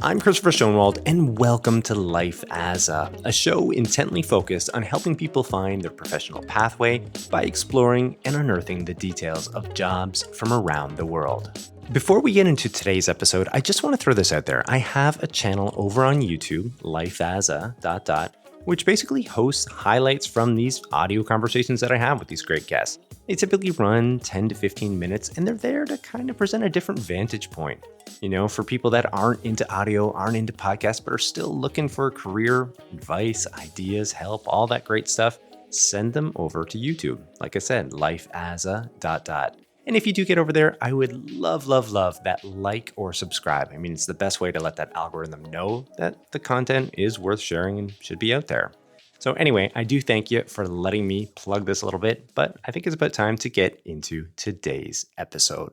I'm Christopher Schoenwald, and welcome to Life as a show intently focused on helping people find their professional pathway by exploring and unearthing the details of jobs from around the world. Before we get into today's episode, I just want to throw this out there. I have a channel over on YouTube, Life as a ... which basically hosts highlights from these audio conversations that I have with these great guests. They typically run 10 to 15 minutes, and they're there to kind of present a different vantage point. You know, for people that aren't into audio, aren't into podcasts, but are still looking for career advice, ideas, help, all that great stuff, send them over to YouTube. Like I said, Life as a ... And if you do get over there, I would love that like or subscribe. I mean, it's the best way to let that algorithm know that the content is worth sharing and should be out there. So anyway, I do thank you for letting me plug this a little bit, but I think it's about time to get into today's episode.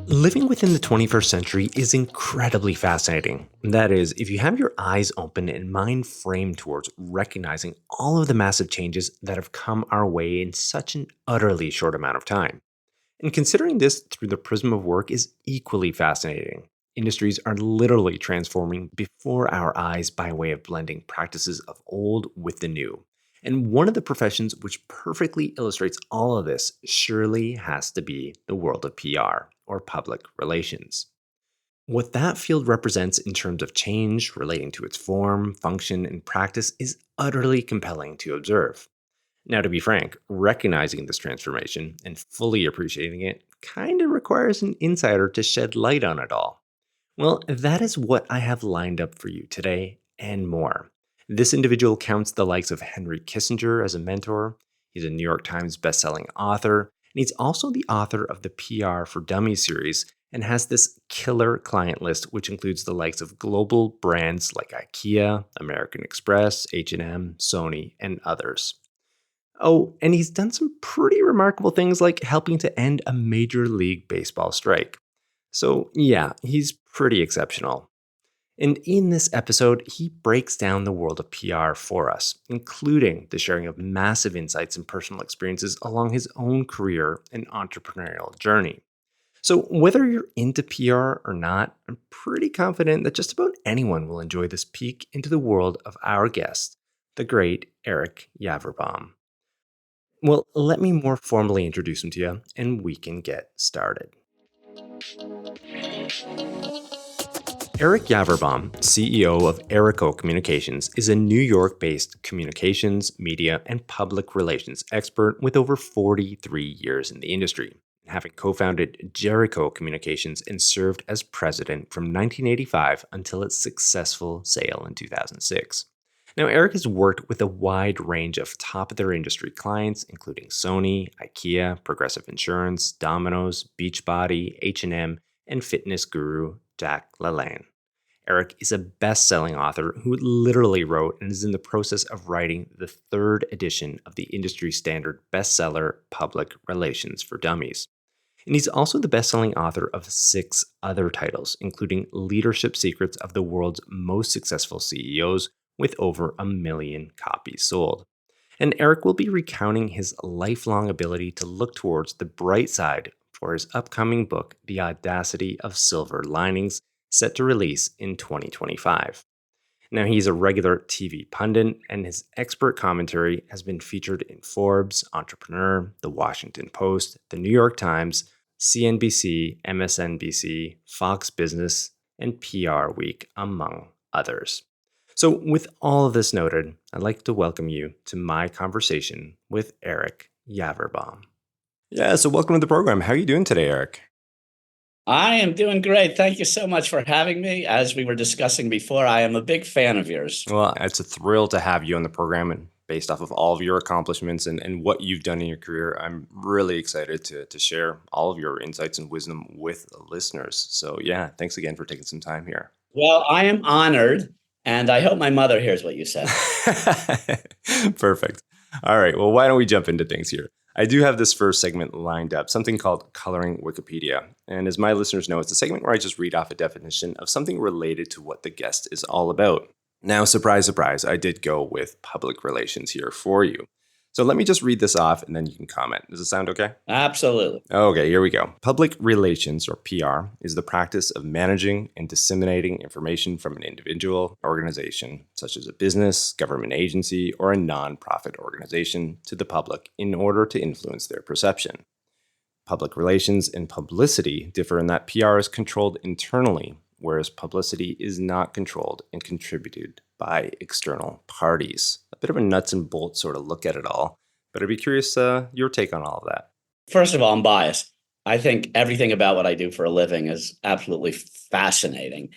Living within the 21st century is incredibly fascinating. That is, if you have your eyes open and mind framed towards recognizing all of the massive changes that have come our way in such an utterly short amount of time. And considering this through the prism of work is equally fascinating. Industries are literally transforming before our eyes by way of blending practices of old with the new. And one of the professions which perfectly illustrates all of this surely has to be the world of PR, or public relations. What that field represents in terms of change relating to its form, function, and practice is utterly compelling to observe. Now, to be frank, recognizing this transformation and fully appreciating it kind of requires an insider to shed light on it all. Well, that is what I have lined up for you today and more. This individual counts the likes of Henry Kissinger as a mentor. He's a New York Times bestselling author, and he's also the author of the PR for Dummies series and has this killer client list, which includes the likes of global brands like IKEA, American Express, H&M, Sony, and others. Oh, and he's done some pretty remarkable things like helping to end a Major League Baseball strike. So yeah, he's pretty exceptional. And in this episode, he breaks down the world of PR for us, including the sharing of massive insights and personal experiences along his own career and entrepreneurial journey. So whether you're into PR or not, I'm pretty confident that just about anyone will enjoy this peek into the world of our guest, the great Eric Yaverbaum. Well, let me more formally introduce him to you, and we can get started. Eric Yaverbaum, CEO of Ericho Communications, is a New York-based communications, media, and public relations expert with over 43 years in the industry, having co-founded Jericho Communications and served as president from 1985 until its successful sale in 2006. Now, Eric has worked with a wide range of top-of-their-industry clients, including Sony, IKEA, Progressive Insurance, Domino's, Beachbody, H&M, and fitness guru Jack LaLanne. Eric is a best-selling author who literally wrote and is in the process of writing the third edition of the industry standard bestseller Public Relations for Dummies. And he's also the best-selling author of 6 other titles, including Leadership Secrets of the World's Most Successful CEOs, with over 1 million copies sold. And Eric will be recounting his lifelong ability to look towards the bright side for his upcoming book, The Audacity of Silver Linings, set to release in 2025. Now, he's a regular TV pundit, and his expert commentary has been featured in Forbes, Entrepreneur, The Washington Post, The New York Times, CNBC, MSNBC, Fox Business, and PR Week, among others. So with all of this noted, I'd like to welcome you to my conversation with Eric Yaverbaum. Yeah, so welcome to the program. How are you doing today, Eric? I am doing great. Thank you so much for having me. As we were discussing before, I am a big fan of yours. Well, it's a thrill to have you on the program, and based off of all of your accomplishments and what you've done in your career, I'm really excited to share all of your insights and wisdom with the listeners. So yeah, thanks again for taking some time here. Well, I am honored, and I hope my mother hears what you said. Perfect. All right, well, why don't we jump into things here? I do have this first segment lined up, something called Coloring Wikipedia. And as my listeners know, it's a segment where I just read off a definition of something related to what the guest is all about. Now, surprise, surprise, I did go with public relations here for you. So let me just read this off and then you can comment. Does it sound okay? Absolutely. Okay, here we go. Public relations, or PR, is the practice of managing and disseminating information from an individual, organization, such as a business, government agency, or a nonprofit organization, to the public in order to influence their perception. Public relations and publicity differ in that PR is controlled internally, whereas publicity is not controlled and contributed by external parties. A bit of a nuts and bolts sort of look at it all, but I'd be curious your take on all of that. First of all, I'm biased. I think everything about what I do for a living is absolutely fascinating.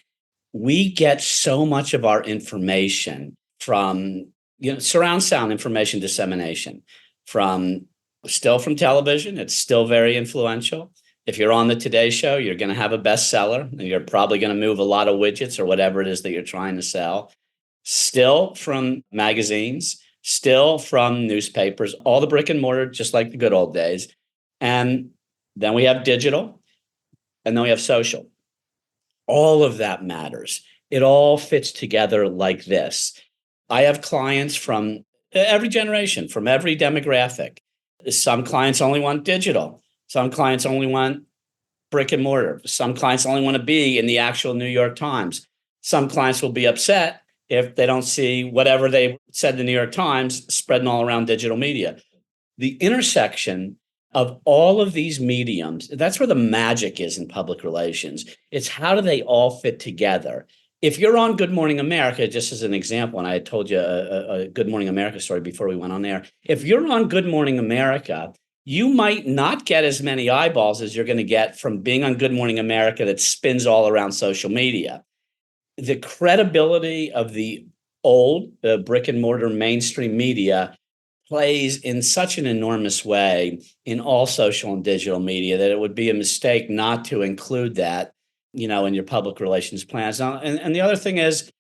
We get so much of our information from, surround sound information dissemination, from still from television. It's still very influential. If you're on the Today Show, you're going to have a bestseller, and you're probably going to move a lot of widgets or whatever it is that you're trying to sell. Still from magazines, still from newspapers, all the brick and mortar, just like the good old days. And then we have digital, and then we have social. All of that matters. It all fits together like this. I have clients from every generation, from every demographic. Some clients only want digital. Some clients only want brick and mortar. Some clients only want to be in the actual New York Times. Some clients will be upset if they don't see whatever they said in the New York Times spreading all around digital media. The intersection of all of these mediums, that's where the magic is in public relations. It's how do they all fit together? If you're on Good Morning America, just as an example, and I had told you a Good Morning America story before we went on there. If you're on Good Morning America, you might not get as many eyeballs as you're going to get from being on Good Morning America that spins all around social media. The credibility of the old brick and mortar mainstream media plays in such an enormous way in all social and digital media that it would be a mistake not to include that, in your public relations plans. And the other thing is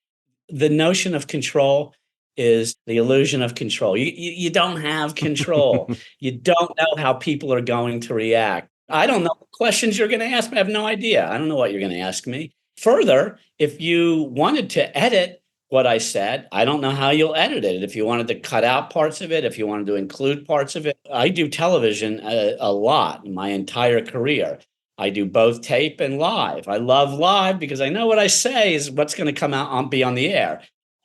the notion of control is the illusion of control. You don't have control. You don't know how people are going to react. I don't know what questions you're going to ask me. I have no idea. I don't know what you're going to ask me. Further, if you wanted to edit what I said, I don't know how you'll edit it. If you wanted to cut out parts of it, if you wanted to include parts of it. I do television a lot in my entire career. I do both tape and live. I love live because I know what I say is what's going to come out be on the air.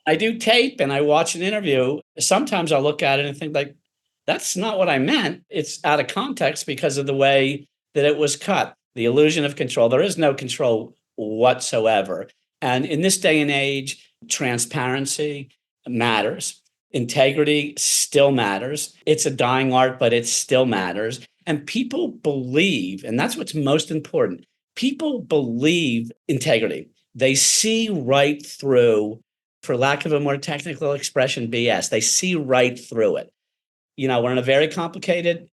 I do tape and I watch an interview. Sometimes I'll look at it and think like, that's not what I meant. It's out of context because of the way that it was cut. The illusion of control. There is no control whatsoever. And in this day and age, transparency matters. Integrity still matters. It's a dying art, but it still matters. And people believe, and that's what's most important, people believe integrity. They see right through, for lack of a more technical expression, BS. They see right through it. We're in a very complicated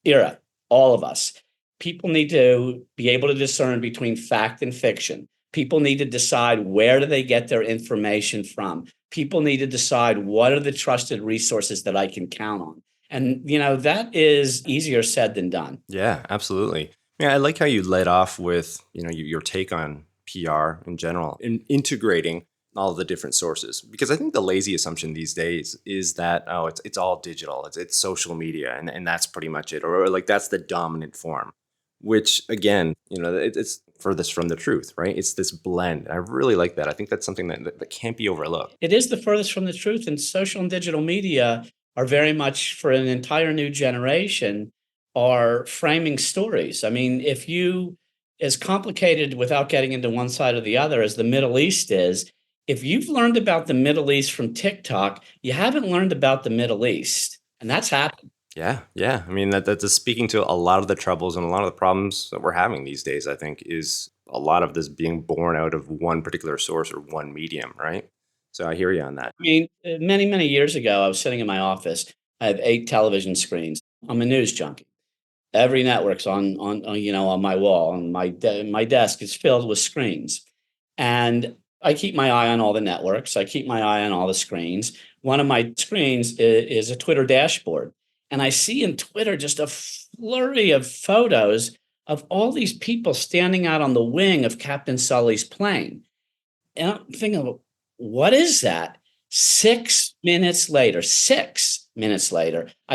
era, all of us. People need to be able to discern between fact and fiction. People need to decide where do they get their information from. People need to decide what are the trusted resources that I can count on. And, that is easier said than done. Yeah, absolutely. Yeah, I like how you led off with, your take on PR in general and integrating all of the different sources. Because I think the lazy assumption these days is that, it's all digital, it's social media, and that's pretty much it. Or like that's the dominant form, which again, it's furthest from the truth, right? It's this blend. I really like that. I think that's something that can't be overlooked. It is the furthest from the truth, and social and digital media are very much for an entire new generation are framing stories. I mean, if you, as complicated without getting into one side or the other as the Middle East is, if you've learned about the Middle East from TikTok, you haven't learned about the Middle East. And that's happened. Yeah, yeah. I mean, that's speaking to a lot of the troubles and a lot of the problems that we're having these days, I think, is a lot of this being born out of one particular source or one medium, right? So I hear you on that. I mean, many, many years ago, I was sitting in my office. I have 8 television screens. I'm a news junkie. Every network's on my wall, on my desk is filled with screens. And I keep my eye on all the networks. I keep my eye on all the screens. One of my screens is a Twitter dashboard. And I see in Twitter just a flurry of photos of all these people standing out on the wing of Captain Sully's plane. And I'm thinking, what is that? 6 minutes later, I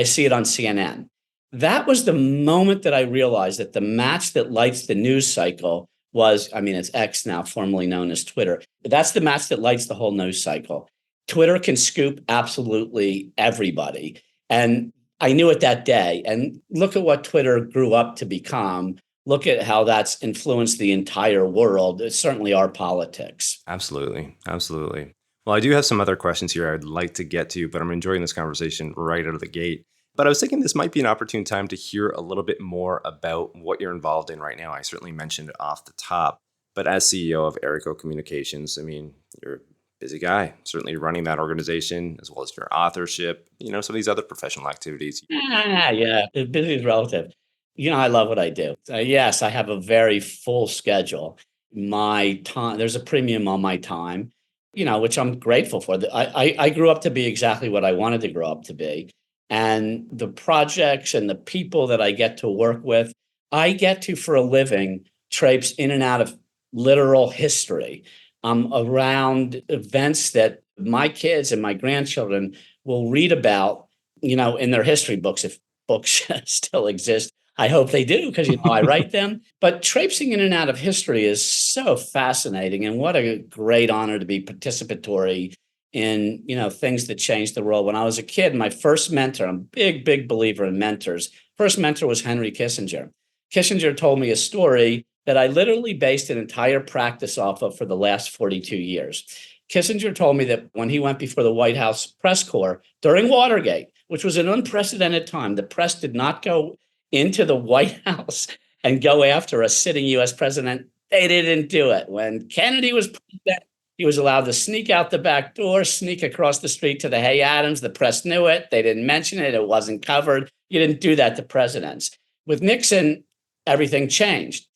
see it on CNN. That was the moment that I realized that the match that lights the news cycle was, I mean, it's X now, formerly known as Twitter. That's the match that lights the whole news cycle. Twitter can scoop absolutely everybody. And I knew it that day. And look at what Twitter grew up to become. Look at how that's influenced the entire world. It's certainly our politics. Absolutely. Absolutely. Well, I do have some other questions here I'd like to get to, but I'm enjoying this conversation right out of the gate. But I was thinking this might be an opportune time to hear a little bit more about what you're involved in right now. I certainly mentioned it off the top, but as CEO of Ericho Communications, I mean, you're a busy guy, certainly running that organization as well as your authorship, some of these other professional activities. Yeah, busy is relative. I love what I do. Yes, I have a very full schedule. My time, there's a premium on my time, which I'm grateful for. I grew up to be exactly what I wanted to grow up to be. And the projects and the people that I get to work with, I get to, for a living, traipse in and out of literal history, around events that my kids and my grandchildren will read about, in their history books, if books still exist. I hope they do, because I write them. But traipsing in and out of history is so fascinating, and what a great honor to be participatory in things that changed the world. When I was a kid, my first mentor, I'm a big believer in mentors. First mentor was Henry Kissinger. Kissinger told me a story that I literally based an entire practice off of for the last 42 years. Kissinger told me that when he went before the White House press corps during Watergate, which was an unprecedented time, the press did not go into the White House and go after a sitting US president. They didn't do it. When Kennedy was president, he was allowed to sneak out the back door, sneak across the street to the Hay Adams. The press knew it. They didn't mention it. It wasn't covered. You didn't do that to presidents. With Nixon, everything changed.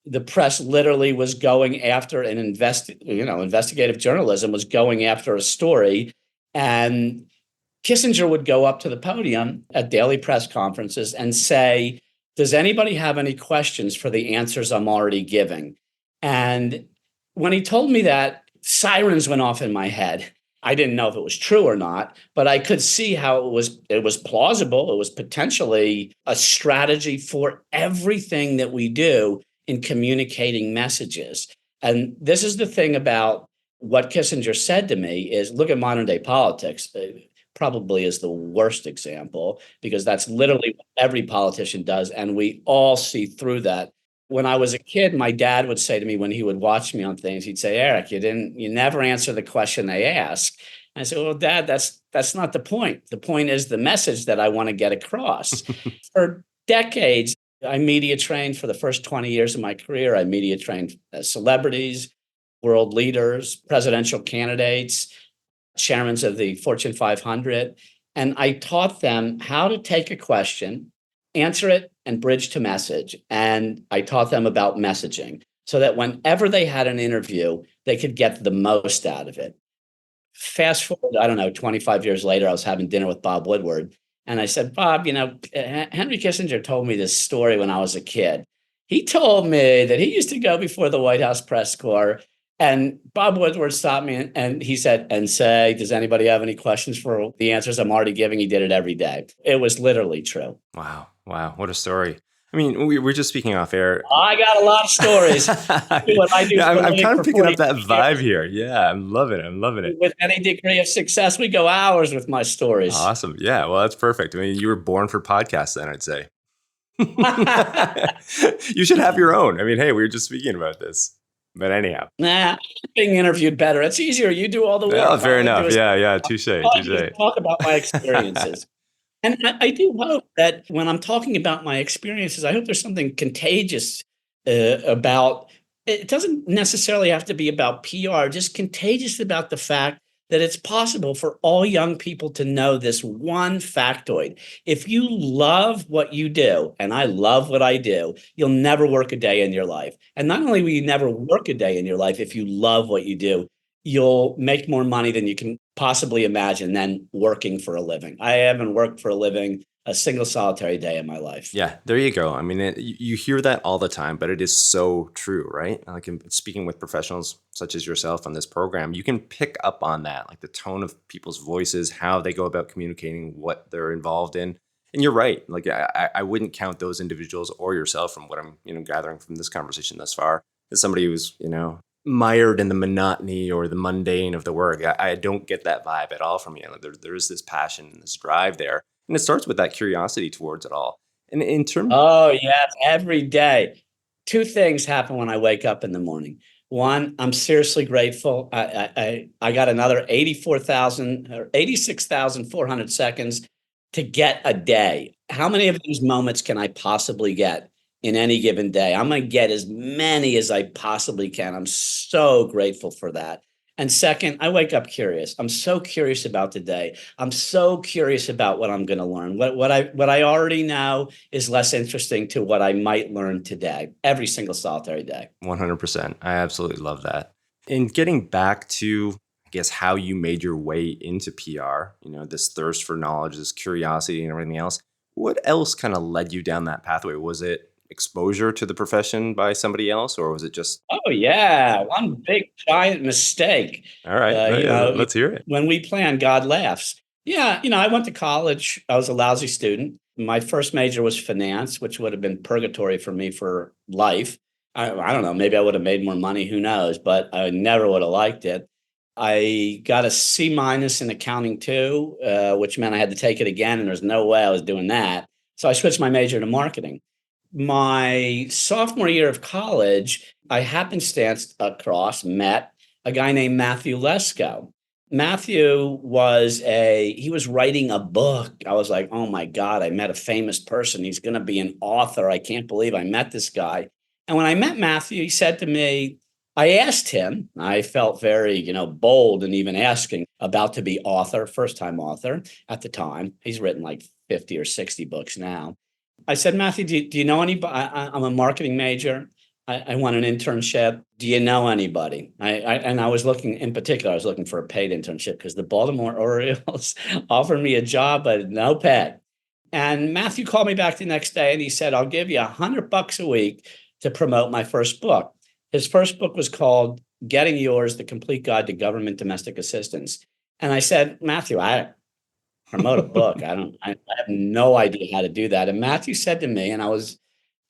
The press literally was going after investigative journalism was going after a story. And Kissinger would go up to the podium at daily press conferences and say, does anybody have any questions for the answers I'm already giving? And when he told me that, sirens went off in my head. I didn't know if it was true or not, but I could see how it was plausible. It was potentially a strategy for everything that we do in communicating messages. And this is the thing about what Kissinger said to me is, look at modern day politics. Probably is the worst example, because that's literally what every politician does. And we all see through that. When I was a kid, my dad would say to me, when he would watch me on things, he'd say, Eric, you never answer the question they ask. And I said, well, Dad, that's not the point. The point is the message that I want to get across. For decades, I media trained. For the first 20 years of my career, I media trained celebrities, world leaders, presidential candidates, chairmen of the Fortune 500. And I taught them how to take a question, answer it, and bridge to message. And I taught them about messaging so that whenever they had an interview, they could get the most out of it. Fast forward, I don't know, 25 years later, I was having dinner with Bob Woodward. And I said, Bob, Henry Kissinger told me this story when I was a kid. He told me that he used to go before the White House press corps, and Bob Woodward stopped me and he said, and say, does anybody have any questions for the answers I'm already giving? He did it every day. It was literally true. Wow. What a story. I mean, we're just speaking off air. I got a lot of stories. I'm kind of picking up that vibe here. Yeah, I'm loving it. With any degree of success, we go hours with my stories. Awesome. Yeah, well, that's perfect. I mean, you were born for podcasts then, I'd say. You should have your own. I mean, hey, we were just speaking about this. But anyhow. Nah, being interviewed better. It's easier. You do all the work. Well, fair enough. Yeah. Touche. Talk about my experiences. And I do hope that when I'm talking about my experiences, I hope there's something contagious about. It doesn't necessarily have to be about PR, just contagious about the fact that it's possible for all young people to know this one factoid. If you love what you do, and I love what I do, you'll never work a day in your life. And not only will you never work a day in your life, if you love what you do, you'll make more money than you can possibly imagine than working for a living. I haven't worked for a living a single solitary day in my life. Yeah, there you go. I mean, you hear that all the time, but it is so true, right? Like speaking with professionals such as yourself on this program, you can pick up on that, like the tone of people's voices, how they go about communicating, what they're involved in. And you're right. Like I wouldn't count those individuals or yourself from what I'm, gathering from this conversation thus far as somebody who's, mired in the monotony or the mundane of the work. I don't get that vibe at all from you. Like there is this passion and this drive there. And it starts with that curiosity towards it all. And in terms, Oh, yes, every day. Two things happen when I wake up in the morning. One, I'm seriously grateful. I got another 84,000 or 86,400 seconds to get a day. How many of these moments can I possibly get in any given day? I'm going to get as many as I possibly can. I'm so grateful for that. And second, I wake up curious. I'm so curious about the day. I'm so curious about what I'm going to learn. What I already know is less interesting to what I might learn today, every single solitary day. 100%. I absolutely love that. And getting back to, I guess, how you made your way into PR, this thirst for knowledge, this curiosity and everything else, what else kind of led you down that pathway? Was it exposure to the profession by somebody else, or was it just, Oh, yeah, one big giant mistake. all right, Uh, you know, let's hear it. when we plan, God laughs. Yeah, I went to college. I was a lousy student. My first major was finance, which would have been purgatory for me for life. I don't know, maybe I would have made more money, who knows, but I never would have liked it. I got a C minus in accounting too, which meant I had to take it again, and there's no way I was doing that. So I switched my major to marketing. My sophomore year of college, I happenstance met a guy named Matthew Lesko. Matthew he was writing a book. I was like, oh my God, I met a famous person. He's going to be an author. I can't believe I met this guy. And when I met Matthew, he said to me, I asked him, I felt very, bold and even asking about to be author, first time author at the time. He's written like 50 or 60 books now. I said, Matthew, do you know anybody? I'm a marketing major. I want an internship. Do you know anybody? And I was looking, in particular, I was looking for a paid internship because the Baltimore Orioles offered me a job, but no pay. And Matthew called me back the next day and he said, I'll give you $100 a week to promote my first book. His first book was called Getting Yours, The Complete Guide to Government Domestic Assistance. And I said, Matthew, I promote a book. I have no idea how to do that. And Matthew said to me, and I was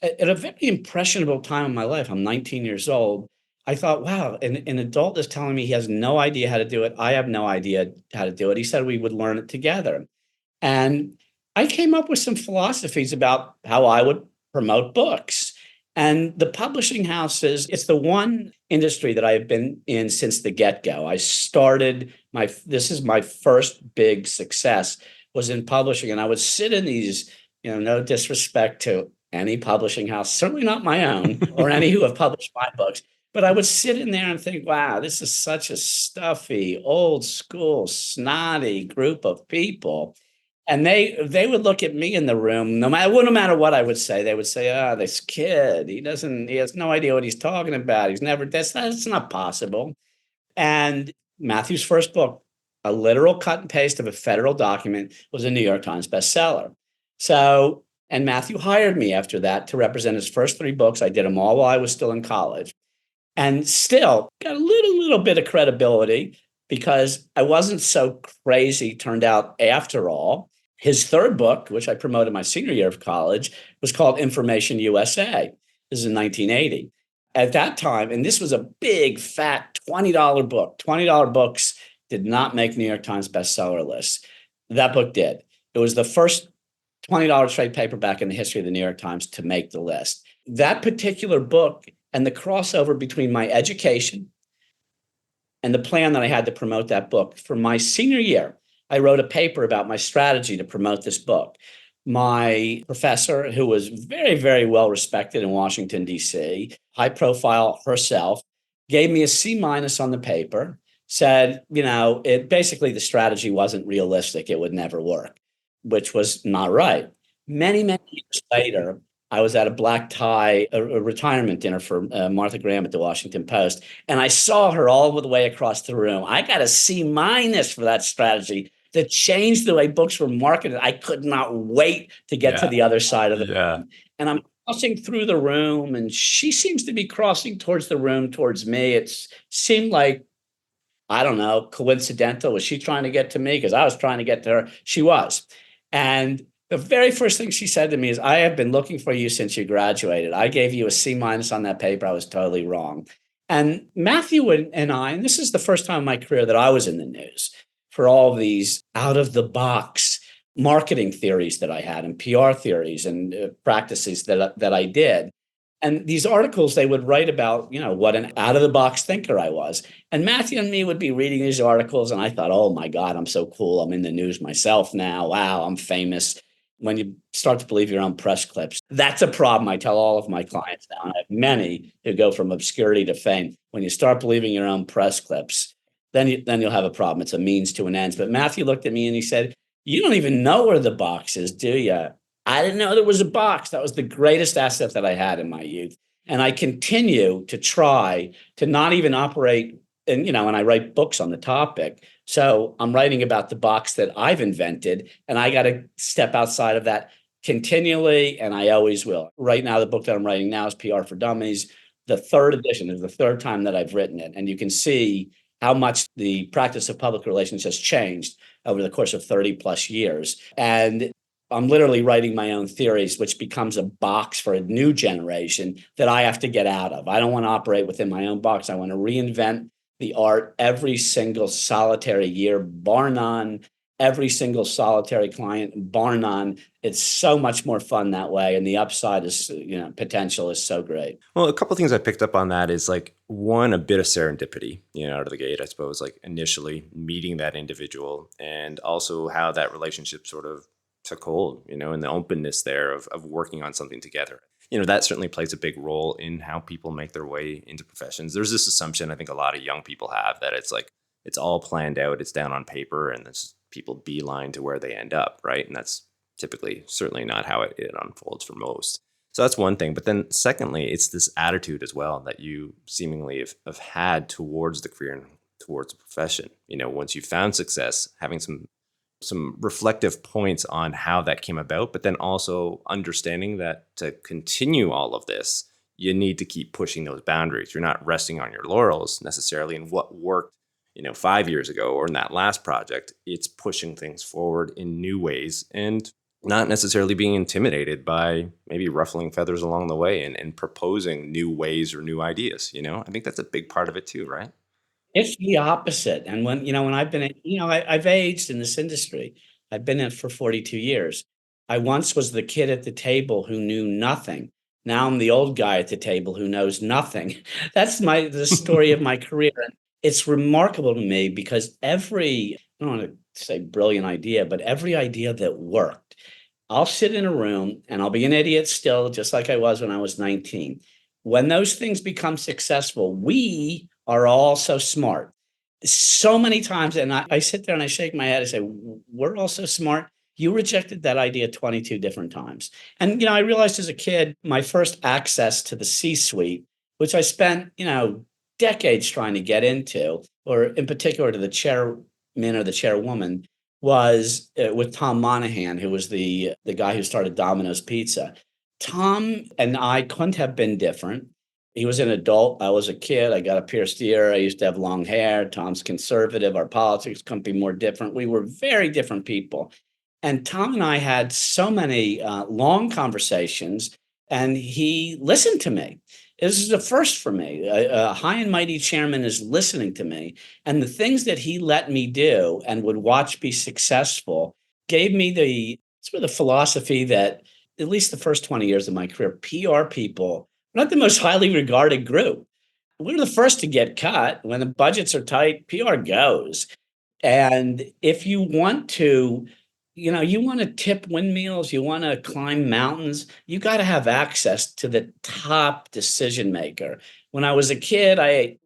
at a very impressionable time in my life. I'm 19 years old. I thought, wow, an adult is telling me he has no idea how to do it. I have no idea how to do it. He said we would learn it together. And I came up with some philosophies about how I would promote books. And the publishing houses, it's the one industry that I've been in since the get-go. This is my first big success was in publishing. And I would sit in these, no disrespect to any publishing house, certainly not my own or any who have published my books, but I would sit in there and think, wow, this is such a stuffy, old school, snotty group of people. And they would look at me in the room, no matter what I would say, they would say, "Ah, this kid, he has no idea what he's talking about. That's not possible." And Matthew's first book, a literal cut and paste of a federal document, was a New York Times bestseller. So, and Matthew hired me after that to represent his first three books. I did them all while I was still in college, and still got a little bit of credibility because I wasn't so crazy turned out after all. His third book, which I promoted my senior year of college, was called Information USA. This is in 1980. At that time, and this was a big, fat $20 book. $20 books did not make New York Times bestseller lists. That book did. It was the first $20 trade paperback in the history of the New York Times to make the list. That particular book and the crossover between my education and the plan that I had to promote that book for my senior year, I wrote a paper about my strategy to promote this book. My professor, who was very, very well respected in Washington, D.C., high profile herself, gave me a C minus on the paper, said, basically the strategy wasn't realistic. It would never work, which was not right. Many, many years later, I was at a black tie, a retirement dinner for Martha Graham at the Washington Post, and I saw her all the way across the room. I got a C minus for that strategy. that changed the way books were marketed. I could not wait to get to Yeah. the other side of the Yeah. room. And I'm crossing through the room, and she seems to be crossing towards the room towards me. It seemed like, I don't know, coincidental. Was she trying to get to me? Because I was trying to get to her. She was. And the very first thing she said to me is, I have been looking for you since you graduated. I gave you a C minus on that paper. I was totally wrong. And Matthew and I, and this is the first time in my career that I was in the news for all these out of the box marketing theories that I had and PR theories and practices that I did. And these articles they would write about, what an out of the box thinker I was. And Matthew and me would be reading these articles, and I thought, oh my God, I'm so cool. I'm in the news myself now. Wow, I'm famous. When you start to believe your own press clips, that's a problem. I tell all of my clients now, and I have many who go from obscurity to fame. When you start believing your own press clips, then you'll have a problem. It's a means to an end. But Matthew looked at me and he said, "You don't even know where the box is, do you?" I didn't know there was a box. That was the greatest asset that I had in my youth. And I continue to try to not even operate, and I write books on the topic. So I'm writing about the box that I've invented, and I got to step outside of that continually, and I always will. Right now, the book that I'm writing now is PR for Dummies. The third edition is the third time that I've written it. And you can see how much the practice of public relations has changed over the course of 30 plus years. And I'm literally writing my own theories, which becomes a box for a new generation that I have to get out of. I don't want to operate within my own box. I want to reinvent the art every single solitary year, bar none, every single solitary client, bar none. It's so much more fun that way. And the upside is, potential is so great. Well, a couple of things I picked up on that is like one, a bit of serendipity, out of the gate, I suppose, like initially meeting that individual and also how that relationship sort of took hold, and the openness there of working on something together. That certainly plays a big role in how people make their way into professions. There's this assumption I think a lot of young people have that it's like, it's all planned out, it's down on paper, and this people beeline to where they end up, right? And that's typically certainly not how it unfolds for most. So that's one thing. But then secondly, it's this attitude as well that you seemingly have had towards the career and towards the profession. Once you found success, having some reflective points on how that came about, but then also understanding that to continue all of this, you need to keep pushing those boundaries. You're not resting on your laurels necessarily in what worked, 5 years ago or in that last project. It's pushing things forward in new ways and not necessarily being intimidated by maybe ruffling feathers along the way and proposing new ways or new ideas. I think that's a big part of it too, right? It's the opposite. And when I've been, I've aged in this industry. I've been in it for 42 years. I once was the kid at the table who knew nothing. Now I'm the old guy at the table who knows nothing. That's the story of my career. And it's remarkable to me because I don't want to say brilliant idea, but every idea that worked, I'll sit in a room and I'll be an idiot still, just like I was when I was 19. When those things become successful, we are all so smart. So many times, and I sit there and I shake my head and say, we're all so smart. You rejected that idea 22 different times. And, I realized as a kid, my first access to the C-suite, which I spent, decades trying to get into, or in particular to the chairman or the chairwoman, was with Tom Monahan, who was the guy who started Domino's Pizza. Tom and I couldn't have been different. He was an adult. I was a kid. I got a pierced ear. I used to have long hair. Tom's conservative. Our politics couldn't be more different. We were very different people. And Tom and I had so many long conversations, and he listened to me. This is the first for me. A high and mighty chairman is listening to me. And the things that he let me do and would watch be successful gave me the philosophy that at least the first 20 years of my career, PR people, not the most highly regarded group. We're the first to get cut. When the budgets are tight, PR goes. And if you want to, you want to tip windmills, you want to climb mountains, you got to have access to the top decision maker. When I was a kid,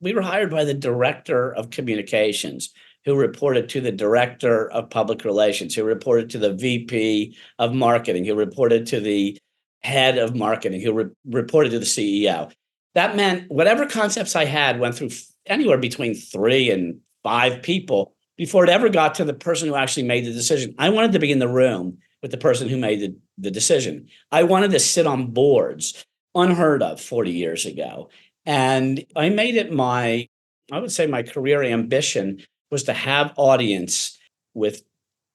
we were hired by the director of communications, who reported to the director of public relations, who reported to the VP of marketing, who reported to the head of marketing, who reported to the CEO. That meant whatever concepts I had went through anywhere between 3 and 5 people before it ever got to the person who actually made the decision. I wanted to be in the room with the person who made the decision. I wanted to sit on boards, unheard of 40 years ago. And I made it I would say my career ambition was to have audience with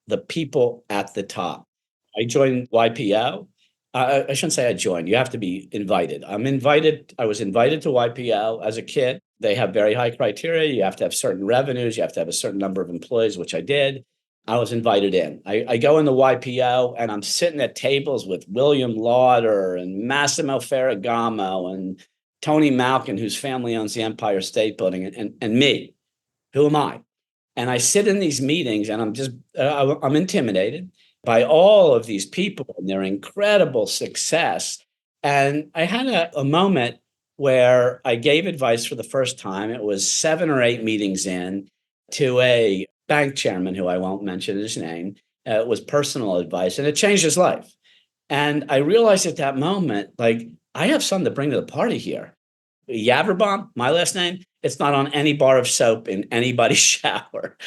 the people at the top. I joined YPO. I shouldn't say I joined. You have to be invited. I'm invited. I was invited to YPO as a kid. They have very high criteria. You have to have certain revenues. You have to have a certain number of employees, which I did. I was invited in. I go in the YPO and I'm sitting at tables with William Lauder and Massimo Ferragamo and Tony Malkin, whose family owns the Empire State Building, and me. Who am I? And I sit in these meetings and I'm intimidated by all of these people and their incredible success. And I had a moment where I gave advice for the first time. It was 7 or 8 meetings in to a bank chairman who I won't mention his name. It was personal advice and it changed his life. And I realized at that moment, like, I have something to bring to the party here. Yaverbaum, my last name, it's not on any bar of soap in anybody's shower.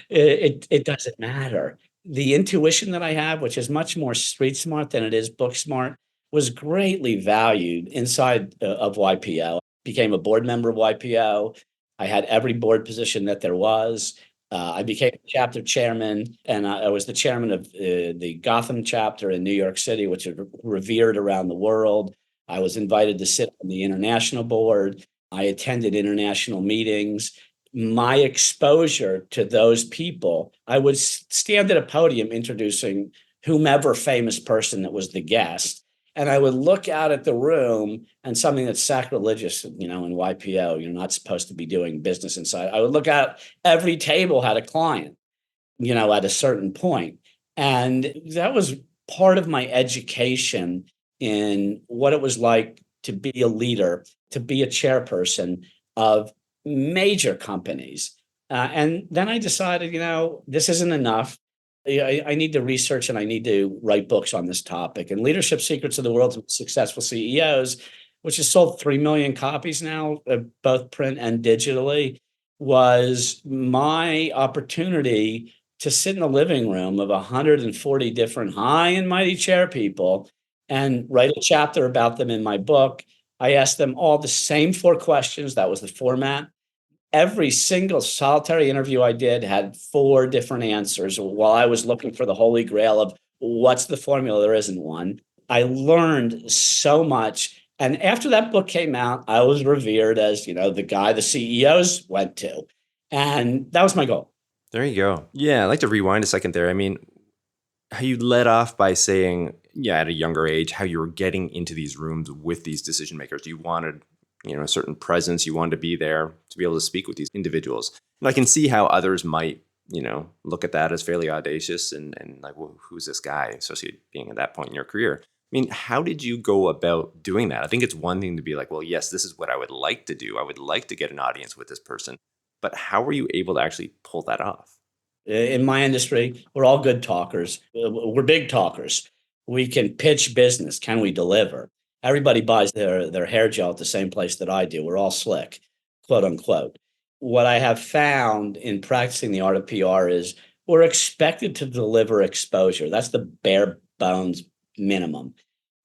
It doesn't matter. The intuition that I have, which is much more street smart than it is book smart, was greatly valued inside of YPO. Became a board member of YPO. I had every board position that there was. I became chapter chairman, and I was the chairman of the Gotham chapter in New York City, which is revered around the world. I was invited to sit on the international board. I attended international meetings. My exposure to those people, I would stand at a podium introducing whomever famous person that was the guest. And I would look out at the room and something that's sacrilegious, in YPO, you're not supposed to be doing business inside. I would look out, every table had a client, at a certain point. And that was part of my education in what it was like to be a leader, to be a chairperson of major companies. And then I decided, this isn't enough. I need to research and I need to write books on this topic. And Leadership Secrets of the World's Successful CEOs, which has sold 3 million copies now, both print and digitally, was my opportunity to sit in the living room of 140 different high and mighty chair people and write a chapter about them in my book. I asked them all the same 4 questions. That was the format. Every single solitary interview I did had 4 different answers while I was looking for the holy grail of what's the formula. There isn't one. I learned so much. And after that book came out, I was revered as, the guy the CEOs went to. And that was my goal. There you go. Yeah, I'd like to rewind a second there. I mean, how you led off by saying, at a younger age, how you were getting into these rooms with these decision makers. You wanted, a certain presence. You wanted to be there to be able to speak with these individuals. And I can see how others might, look at that as fairly audacious and like, well, who's this guy? Especially being at that point in your career. I mean, how did you go about doing that? I think it's one thing to be like, well, yes, this is what I would like to do. I would like to get an audience with this person. But how were you able to actually pull that off? In my industry, we're all good talkers. We're big talkers. We can pitch business. Can we deliver? Everybody buys their hair gel at the same place that I do. We're all slick, quote unquote. What I have found in practicing the art of PR is we're expected to deliver exposure. That's the bare bones minimum.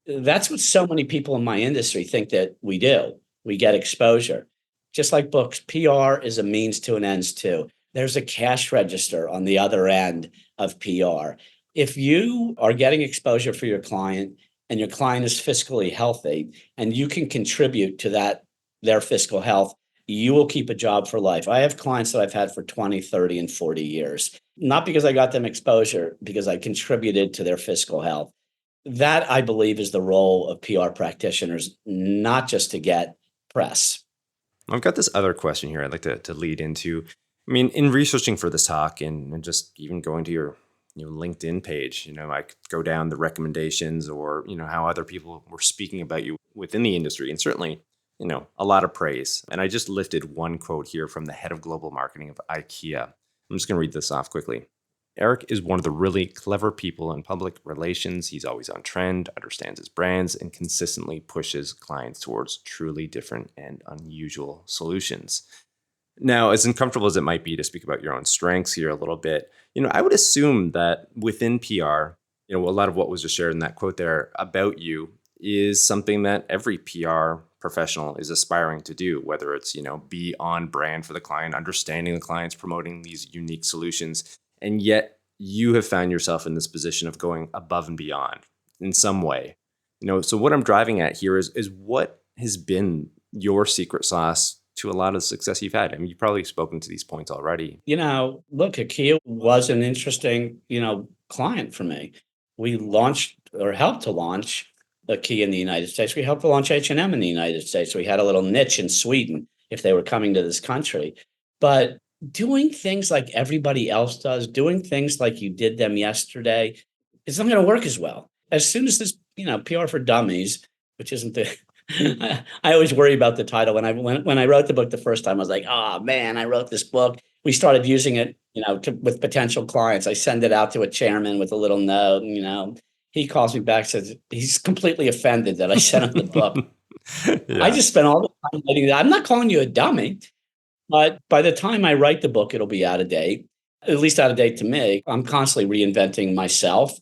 That's what so many people in my industry think that we do. We get exposure. Just like books, PR is a means to an ends too. There's a cash register on the other end of PR. If you are getting exposure for your client and your client is fiscally healthy and you can contribute to their fiscal health, you will keep a job for life. I have clients that I've had for 20, 30, and 40 years, not because I got them exposure, because I contributed to their fiscal health. That, I believe, is the role of PR practitioners, not just to get press. I've got this other question here I'd like to lead into. I mean, in researching for this talk and just even going to your LinkedIn page, I could go down the recommendations or, how other people were speaking about you within the industry. And certainly, a lot of praise. And I just lifted one quote here from the head of global marketing of IKEA. I'm just going to read this off quickly. Eric is one of the really clever people in public relations. He's always on trend, understands his brands, and consistently pushes clients towards truly different and unusual solutions. Now, as uncomfortable as it might be to speak about your own strengths here a little bit, I would assume that within PR, a lot of what was just shared in that quote there about you is something that every PR professional is aspiring to do, whether it's, be on brand for the client, understanding the clients, promoting these unique solutions. And yet you have found yourself in this position of going above and beyond in some way. So what I'm driving at here is what has been your secret sauce to a lot of the success you've had? I mean, you've probably spoken to these points already. Look, IKEA was an interesting, client for me. We launched or helped to launch IKEA in the United States. We helped to launch H&M in the United States. We had a little niche in Sweden if they were coming to this country. But doing things like everybody else does, doing things like you did them yesterday, it's not going to work as well. As soon as this, PR for Dummies, which isn't the I always worry about the title. When I wrote the book the first time, I was like, oh man, I wrote this book. We started using it, with potential clients. I send it out to a chairman with a little note, he calls me back, says he's completely offended that I sent him the book. I Yeah. just spent all the time writing that. I'm not calling you a dummy, but by the time I write the book, it'll be out of date, at least out of date to me. I'm constantly reinventing myself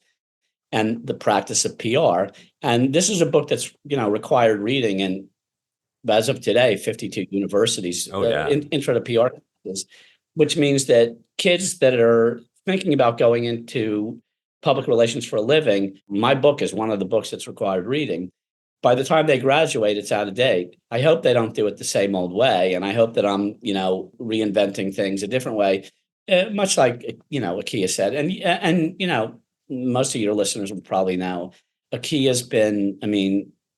and the practice of PR. And this is a book that's, required reading. And as of today, 52 universities, Oh, yeah. intro to PR, which means that kids that are thinking about going into public relations for a living, my book is one of the books that's required reading. By the time they graduate, it's out of date. I hope they don't do it the same old way. And I hope that I'm, reinventing things a different way, much like, IKEA said. And most of your listeners will probably know IKEA's been,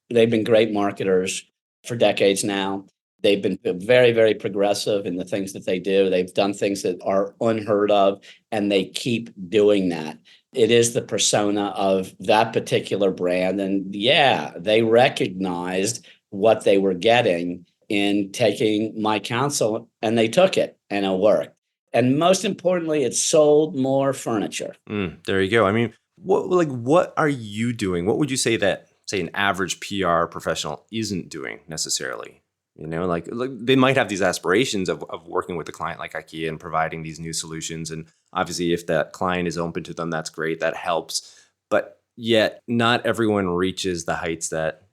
they've been great marketers for decades now. They've been very, very progressive in the things that they do. They've done things that are unheard of, and they keep doing that. It is the persona of that particular brand. And yeah, they recognized what they were getting in taking my counsel, and they took it, and it worked. And most importantly, it sold more furniture. There you go. I mean, what are you doing? What would you say that, say, an average PR professional isn't doing necessarily? Like they might have these aspirations of working with a client like IKEA and providing these new solutions. And obviously, if that client is open to them, that's great. That helps. But yet, not everyone reaches the heights that,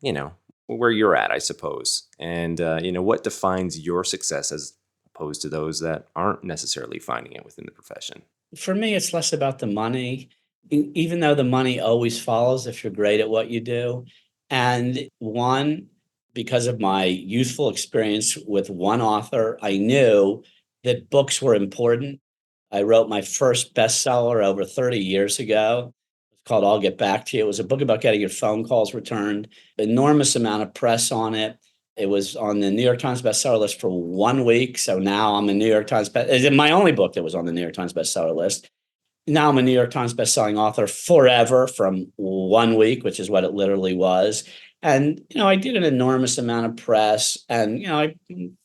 where you're at, I suppose. And, what defines your success as opposed to those that aren't necessarily finding it within the profession? For me, it's less about the money, even though the money always follows if you're great at what you do. And one, because of my youthful experience with one author, I knew that books were important. I wrote my first bestseller over 30 years ago. It's called I'll Get Back to You. It was a book about getting your phone calls returned, enormous amount of press on it. It was on the New York Times bestseller list for 1 week. So now I'm a New York Times it's my only book that was on the New York Times bestseller list. Now I'm a New York Times bestselling author forever from 1 week, which is what it literally was. And, I did an enormous amount of press, and, I'm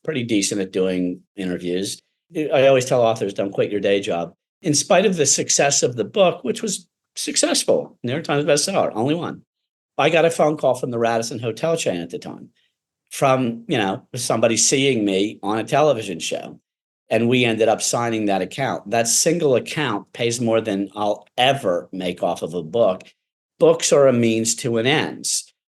pretty decent at doing interviews. I always tell authors, don't quit your day job. In spite of the success of the book, which was successful, New York Times bestseller, only one, I got a phone call from the Radisson hotel chain at the time from, somebody seeing me on a television show. And we ended up signing that account. That single account pays more than I'll ever make off of a book. Books are a means to an end.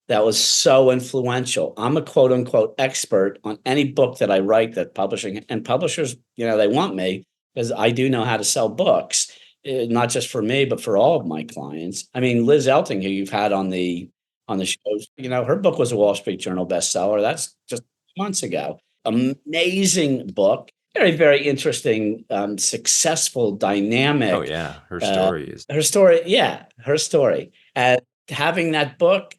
That was so influential. I'm a quote unquote expert on any book that I write that publishing and publishers, they want me because I do know how to sell books, not just for me, but for all of my clients. I mean, Liz Elting, who you've had on the shows, her book was a Wall Street Journal bestseller. That's just months ago. Amazing book. Very, very interesting, successful, Oh, dynamic. yeah. Her story is. Her story, yeah, her story. And having that book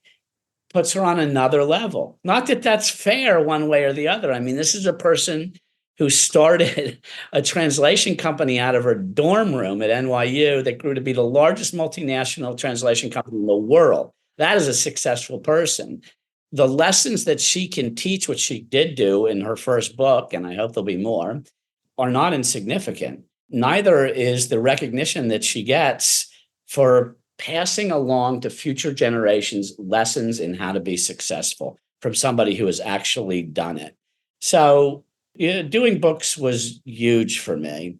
puts her on another level. Not that that's fair one way or the other. I mean, this is a person who started a translation company out of her dorm room at NYU that grew to be the largest multinational translation company in the world. That is a successful person. The lessons that she can teach, which she did do in her first book, and I hope there'll be more, are not insignificant. Neither is the recognition that she gets for passing along to future generations lessons in how to be successful from somebody who has actually done it. So Yeah, doing books was huge for me.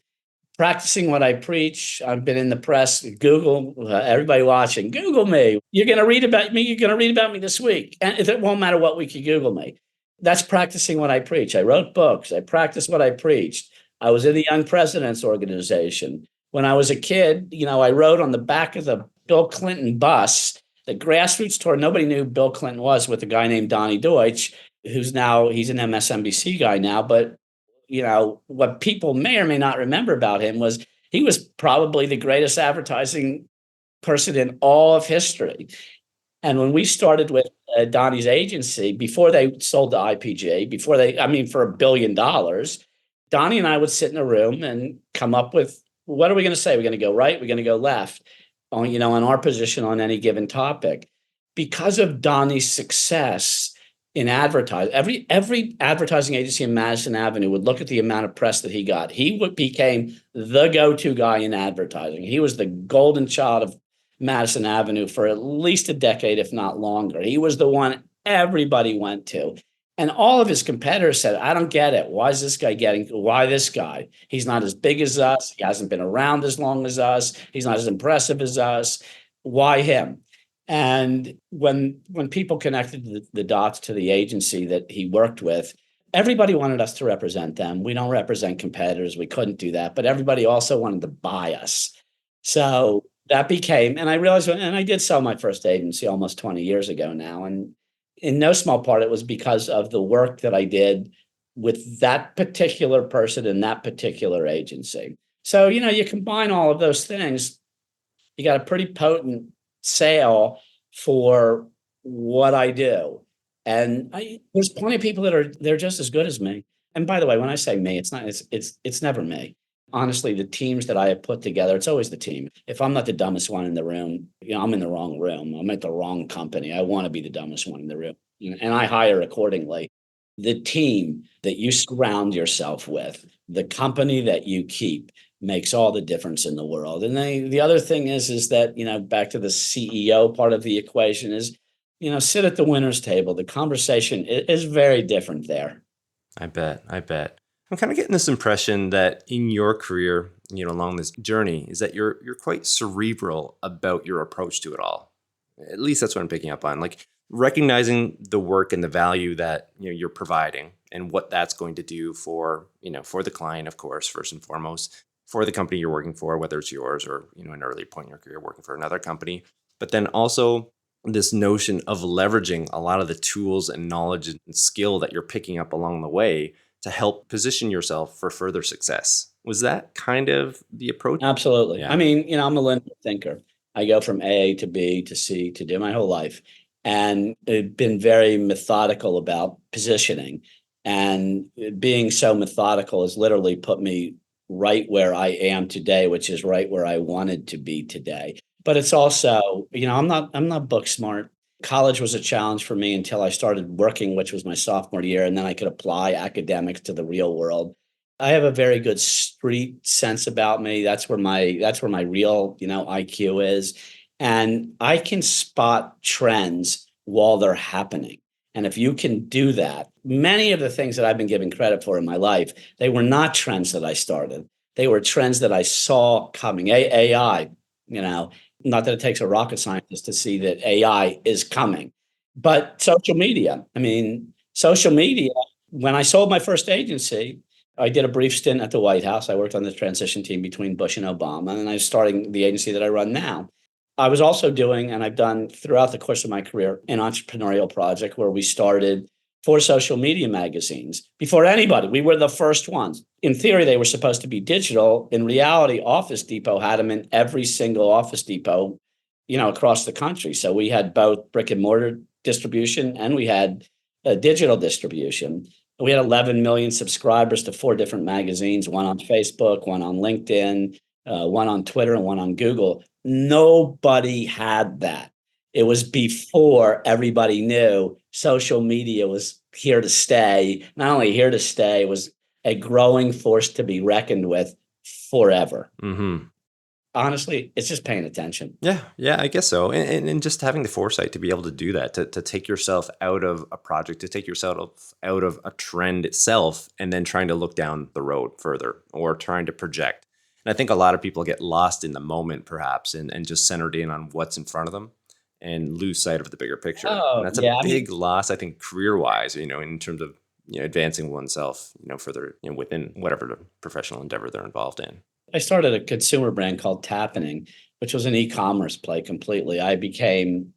Practicing what I preach. I've been in the press. Google, everybody watching, Google me. You're going to read about me. You're going to read about me this week. And it won't matter what week you Google me. That's practicing what I preach. I wrote books. I practiced what I preached. I was in the Young Presidents Organization. When I was a kid, I wrote on the back of the Bill Clinton bus, the grassroots tour. Nobody knew who Bill Clinton was, with a guy named Donnie Deutsch, he's an MSNBC guy now, but what people may or may not remember about him was he was probably the greatest advertising person in all of history. And when we started with Donnie's agency, before they sold to IPG, for $1 billion, Donnie and I would sit in a room and come up with, what are we going to say? We're going to go right. We're going to go left on our position on any given topic. Because of Donnie's success in advertising, every advertising agency in Madison Avenue would look at the amount of press that he got. Became the go-to guy in advertising. He was the golden child of Madison Avenue for at least a decade, if not longer. He was the one everybody went to. And all of his competitors said, I don't get it. Why this guy? He's not as big as us. He hasn't been around as long as us. He's not as impressive as us. Why him? And when people connected the dots to the agency that he worked with, everybody wanted us to represent them. We don't represent competitors. We couldn't do that. But everybody also wanted to buy us. So that became, and I realized, and I did sell my first agency almost 20 years ago now. And in no small part, it was because of the work that I did with that particular person in that particular agency. So, you combine all of those things, you got a pretty potent sale for what I do. And there's plenty of people they're just as good as me. And by the way, when I say me, it's never me. Honestly, the teams that I have put together, it's always the team. If I'm not the dumbest one in the room, I'm in the wrong room. I'm at the wrong company. I want to be the dumbest one in the room. And I hire accordingly. The team that you surround yourself with, the company that you keep, makes all the difference in the world. And the other thing is that, back to the CEO part of the equation is, sit at the winner's table. The conversation is very different there. I bet. I'm kind of getting this impression that in your career, along this journey, is that you're quite cerebral about your approach to it all. At least that's what I'm picking up on. Like recognizing the work and the value that you're providing and what that's going to do for the client, of course, first and foremost, for the company you're working for, whether it's yours or an early point in your career working for another company. But then also this notion of leveraging a lot of the tools and knowledge and skill that you're picking up along the way to help position yourself for further success. Was that kind of the approach? Absolutely. Yeah. I'm a linear thinker. I go from A to B to C to D my whole life, and been very methodical about positioning. And being so methodical has literally put me right where I am today, which is right where I wanted to be today. But it's also, I'm not book smart. College was a challenge for me until I started working, which was my sophomore year, and then I could apply academics to the real world. I have a very good street sense about me. That's where my real, IQ is. And I can spot trends while they're happening. And if you can do that, many of the things that I've been given credit for in my life, they were not trends that I started. They were trends that I saw coming. AI, not that it takes a rocket scientist to see that AI is coming, but social media. Social media, when I sold my first agency, I did a brief stint at the White House. I worked on the transition team between Bush and Obama, and I was starting the agency that I run now. I was also doing, and I've done throughout the course of my career, an entrepreneurial project where we started 4 social media magazines. Before anybody, we were the first ones. In theory, they were supposed to be digital. In reality, Office Depot had them in every single Office Depot, across the country. So we had both brick and mortar distribution and we had digital distribution. We had 11 million subscribers to 4 different magazines, one on Facebook, one on LinkedIn, one on Twitter, and one on Google. Nobody had that. It was before everybody knew social media was here to stay. Not only here to stay, it was a growing force to be reckoned with forever. Mm-hmm. honestly, it's just paying attention. Yeah, yeah, I guess so. And just having the foresight to be able to do that, to take yourself out of a project, to take yourself out of a trend itself, and then trying to look down the road further or trying to project. And I think a lot of people get lost in the moment, perhaps, and just centered in on what's in front of them and lose sight of the bigger picture. And Oh, that's a yeah. I mean, big loss, I think, career wise, in terms of advancing oneself, further, within whatever professional endeavor they're involved in. I started a consumer brand called Tappening, which was an e-commerce play completely. I became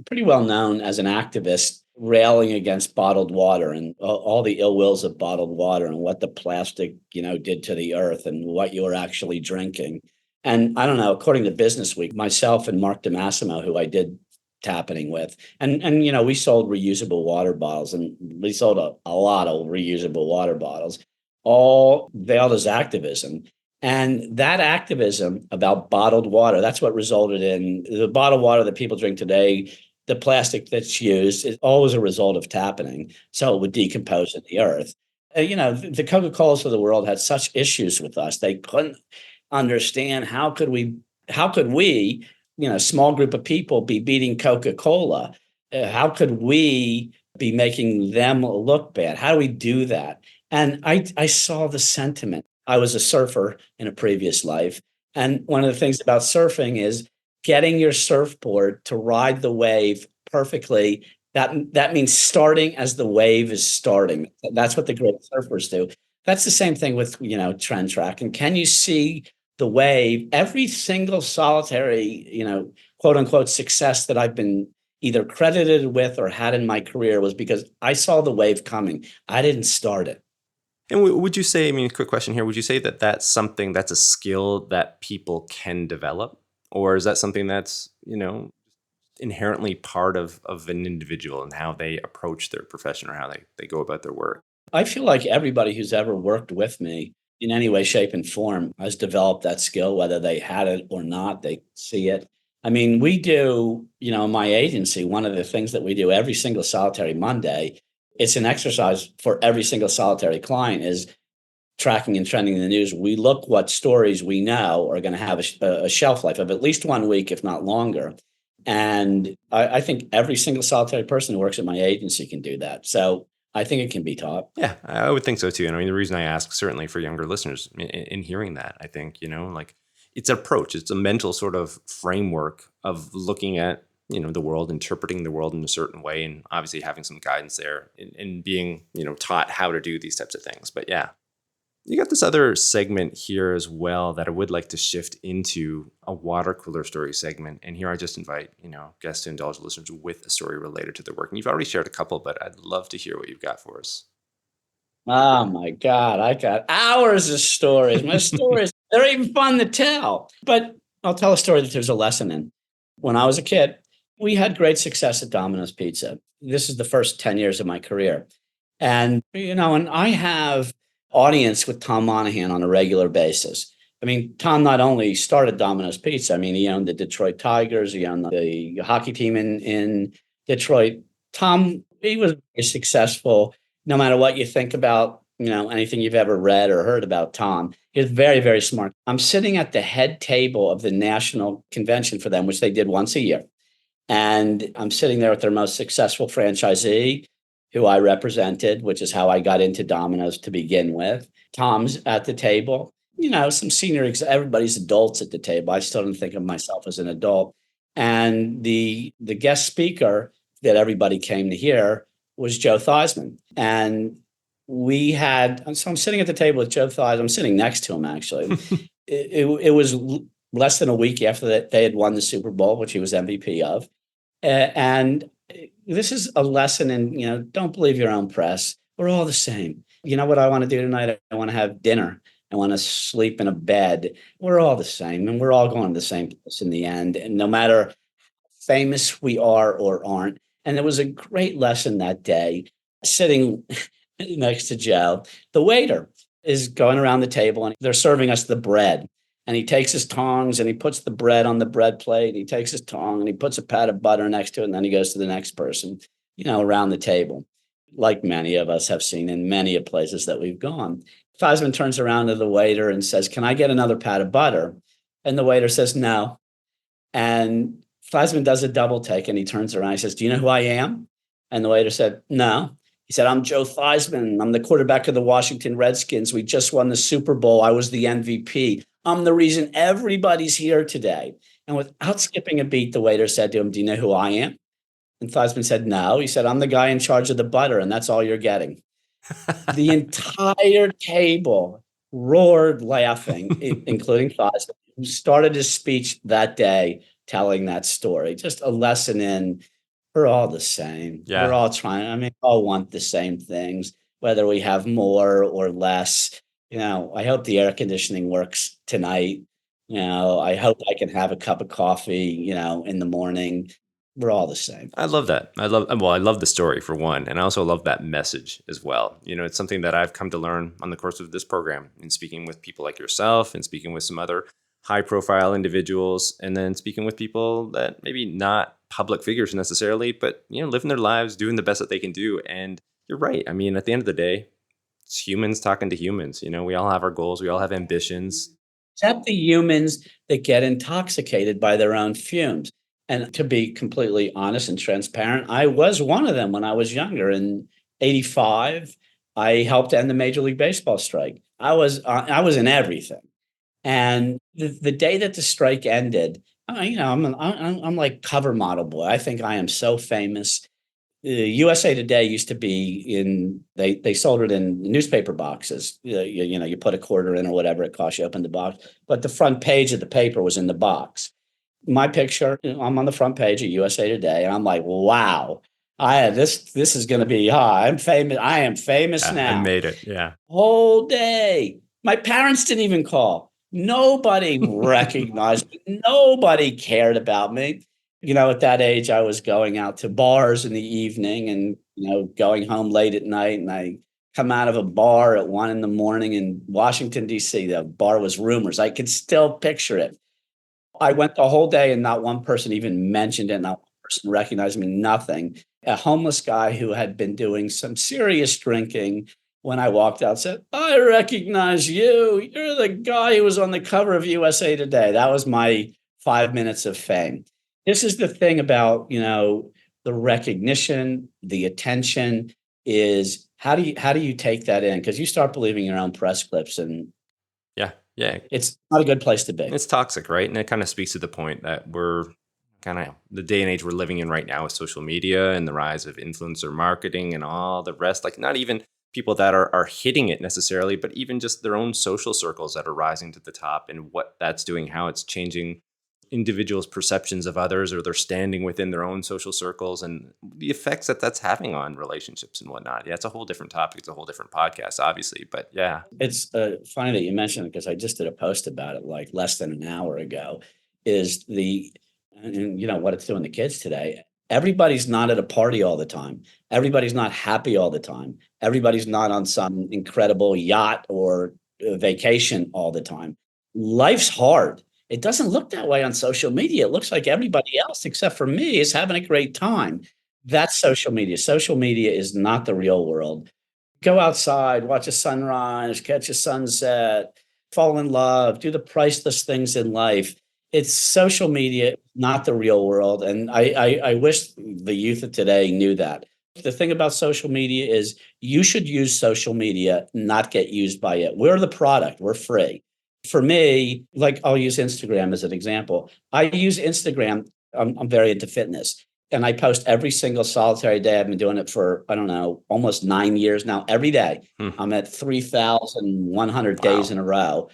pretty well known as an activist railing against bottled water and all the ill wills of bottled water and what the plastic, did to the earth and what you were actually drinking. And I don't know, according to Business Week, myself and Mark DeMassimo, who I did Tappening with, and we sold reusable water bottles, and we sold a lot of reusable water bottles, all veiled as activism. And that activism about bottled water, that's what resulted in the bottled water that people drink today. The plastic that's used is always a result of tapping, so it would decompose in the earth. The Coca-Colas of the world had such issues with us. They couldn't understand how could we, small group of people be beating Coca-Cola? How could we be making them look bad? How do we do that? And I saw the sentiment. I was a surfer in a previous life. And one of the things about surfing is getting your surfboard to ride the wave perfectly. That means starting as the wave is starting. That's what the great surfers do. That's the same thing with, trend tracking. Can you see the wave? Every single solitary, quote unquote success that I've been either credited with or had in my career was because I saw the wave coming. I didn't start it. And would you say, I mean, quick question here, would you say that that's something that's a skill that people can develop? Or is that something that's, inherently part of an individual and how they approach their profession or how they go about their work? I feel like everybody who's ever worked with me in any way, shape, and form has developed that skill, whether they had it or not, they see it. I mean, we do, my agency, one of the things that we do every single solitary Monday, it's an exercise for every single solitary client is tracking and trending in the news. We look what stories we know are going to have a shelf life of at least 1 week, if not longer. And I think every single solitary person who works at my agency can do that. So I think it can be taught. Yeah, I would think so too. And I mean, the reason I ask, certainly for younger listeners, in hearing that, I think, like it's an approach, it's a mental sort of framework of looking at, the world, interpreting the world in a certain way, and obviously having some guidance there and being, taught how to do these types of things. But yeah, you got this other segment here as well that I would like to shift into a water cooler story segment. And here I just invite, guests to indulge listeners with a story related to their work. And you've already shared a couple, but I'd love to hear what you've got for us. Oh my God, I got hours of stories. My stories, they're even fun to tell. But I'll tell a story that there's a lesson in. When I was a kid, we had great success at Domino's Pizza. This is the first 10 years of my career. And I have audience with Tom Monahan on a regular basis. I mean, Tom not only started Domino's Pizza, I mean, he owned the Detroit Tigers, he owned the hockey team in Detroit. Tom, he was very successful no matter what you think about, anything you've ever read or heard about Tom. He was very, very smart. I'm sitting at the head table of the national convention for them, which they did once a year. And I'm sitting there with their most successful franchisee, who I represented, which is how I got into Domino's to begin with. Tom's at the table, some everybody's adults at the table. I still don't think of myself as an adult. And the guest speaker that everybody came to hear was Joe Theismann. And so I'm sitting at the table with Joe Theismann. I'm sitting next to him, actually. It was less than a week after that they had won the Super Bowl, which he was MVP of. And this is a lesson in, don't believe your own press. We're all the same. You know what I want to do tonight? I want to have dinner. I want to sleep in a bed. We're all the same, and we're all going to the same place in the end. And no matter how famous we are or aren't. And there was a great lesson that day sitting next to Joe. The waiter is going around the table and they're serving us the bread. And he takes his tongs and he puts the bread on the bread plate. He takes his tong and he puts a pat of butter next to it. And then he goes to the next person, around the table, like many of us have seen in many of places that we've gone. Theismann turns around to the waiter and says, "Can I get another pat of butter?" And the waiter says, no. And Theismann does a double take and he turns around. He says, do you know who I am? And the waiter said, no. He said, I'm Joe Theismann. I'm the quarterback of the Washington Redskins. We just won the Super Bowl. I was the MVP. I'm the reason everybody's here today. And without skipping a beat, the waiter said to him, do you know who I am? And Theismann said, no. He said, I'm the guy in charge of the butter, and that's all you're getting. The entire table roared laughing, including Theismann, who started his speech that day telling that story. Just a lesson in we're all the same. We're Yeah. all trying. I mean, we all want the same things, whether we have more or less. I hope the air conditioning works tonight. I hope I can have a cup of coffee, in the morning. We're all the same. I love that. I love the story for one. And I also love that message as well. It's something that I've come to learn on the course of this program in speaking with people like yourself and speaking with some other high profile individuals, and then speaking with people that maybe not public figures necessarily, but, living their lives, doing the best that they can do. And you're right. I mean, at the end of the day, it's humans talking to humans. We all have our goals. We all have ambitions. Except the humans that get intoxicated by their own fumes. And to be completely honest and transparent, I was one of them when I was younger. In '85, I helped end the Major League Baseball strike. I was in everything. And the day that the strike ended, I'm like cover model boy. I think I am so famous. USA Today used to be they sold it in newspaper boxes. You put a quarter in or whatever it costs, you open the box. But the front page of the paper was in the box. My picture, I'm on the front page of USA Today, and I'm like, wow, this is going to be high. I'm famous. I am famous Yeah, I now. made it. Yeah. Whole day. My parents didn't even call. Nobody recognized me. Nobody cared about me. At that age, I was going out to bars in the evening and, going home late at night. And I come out of a bar at 1 a.m. in Washington, D.C. The bar was Rumors. I could still picture it. I went the whole day and not one person even mentioned it. Not one person recognized me, nothing. A homeless guy who had been doing some serious drinking when I walked out said, I recognize you. You're the guy who was on the cover of USA Today. That was my 5 minutes of fame. This is the thing about, the recognition, the attention is how do you take that in? Because you start believing your own press clips and Yeah. Yeah. it's not a good place to be. It's toxic, right? And it kind of speaks to the point that we're kind of the day and age we're living in right now with social media and the rise of influencer marketing and all the rest. Like, not even people that are hitting it necessarily, but even just their own social circles that are rising to the top, and what that's doing, how it's changing individuals' perceptions of others, or they're standing within their own social circles, and the effects that that's having on relationships and whatnot. Yeah, it's a whole different topic. It's a whole different podcast, obviously. But yeah. It's funny that you mentioned it because I just did a post about it like less than an hour ago. Is the and what it's doing to kids today. Everybody's not at a party all the time. Everybody's not happy all the time. Everybody's not on some incredible yacht or vacation all the time. Life's hard. It doesn't look that way on social media. It looks like everybody else, except for me, is having a great time. That's social media. Social media is not the real world. Go outside, watch a sunrise, catch a sunset, fall in love, do the priceless things in life. It's social media, not the real world. And I wish the youth of today knew that. The thing about social media is you should use social media, not get used by it. We're the product, we're free. For me, like I'll use Instagram as an example. I use Instagram, I'm very into fitness. And I post every single solitary day. I've been doing it for, I don't know, almost 9 years now. Every day, Hmm. I'm at 3,100 days Wow. in a row,